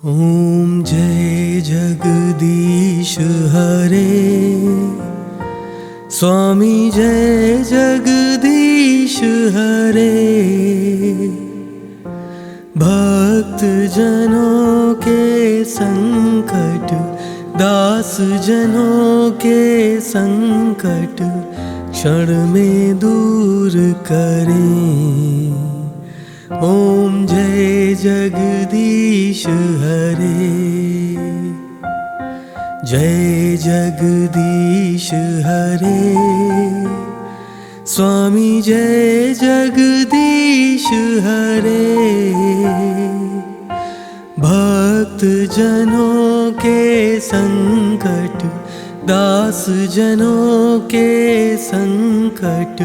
ओम जय जगदीश हरे। स्वामी जय जगदीश हरे। भक्त जनों के संकट, दास जनों के संकट क्षण में दूर करें। ओम जय जगदीश हरे। जय जगदीश हरे। स्वामी जय जगदीश हरे। भक्त जनों के संकट, दास जनों के संकट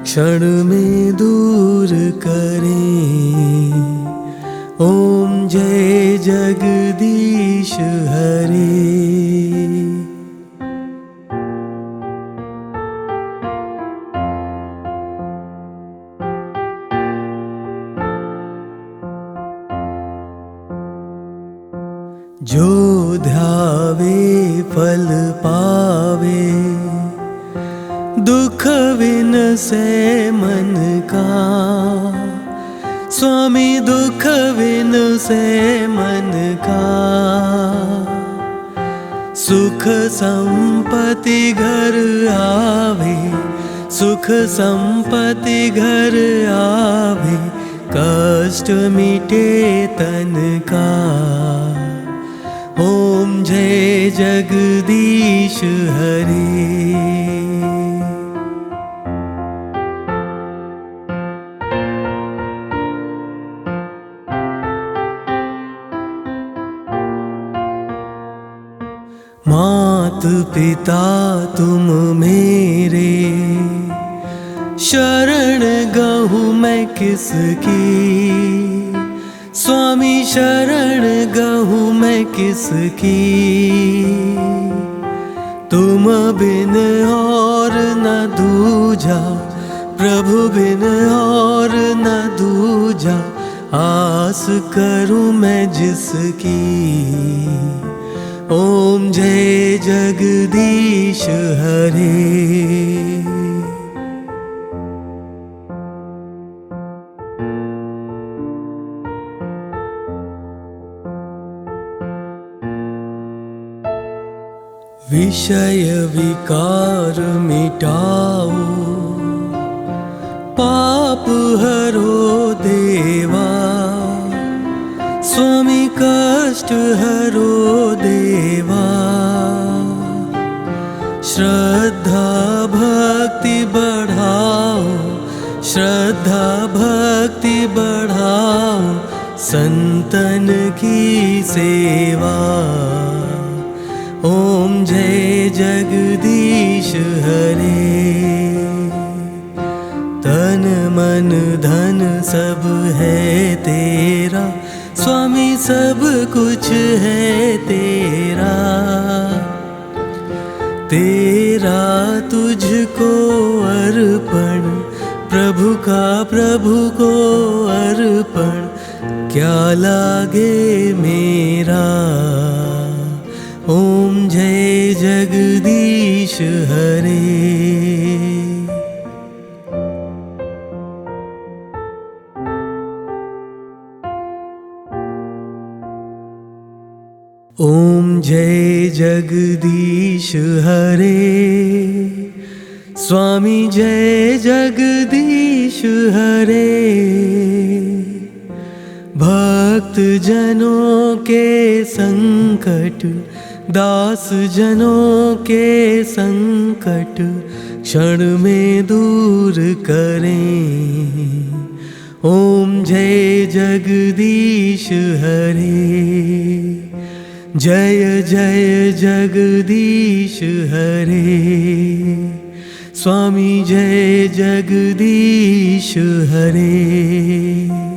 क्षण में दूर करें। ओम जय जगदीश हरे। जो ध्यावे फल पावे, दुख विन से मन का। स्वामी दुख विन से मन का। सुख संपत्ति घर आवे, सुख संपत्ति घर आवे, कष्ट मिटे तन का। ओम जय जगदीश हरे। मात पिता तुम मेरे, शरण गहूँ मैं किसकी। स्वामी शरण गहूँ मैं किसकी। तुम बिन और न दूजा, प्रभु बिन और न दूजा, आस करूँ मैं जिसकी। ओम जय जगदीश हरे। विषय विकार मिटाओ, पाप हरो देवा। स्वामी कष्ट हरो देवा। श्रद्धा भक्ति बढ़ाओ, श्रद्धा भक्ति बढ़ाओ, संतन की सेवा। ओम जय जगदीश हरे। तन मन धन सब है तेरा, स्वामी सब कुछ है तेरा। तेरा तुझको अर्पण, प्रभु का प्रभु को अर्पण, क्या लागे मेरा। ओम जय जगदीश हरे। ओम जय जगदीश हरे। स्वामी जय जगदीश हरे। भक्त जनों के संकट, दास जनों के संकट क्षण में दूर करें। ओम जय जगदीश हरे। जय जय जगदीश हरे। स्वामी जय जगदीश हरे।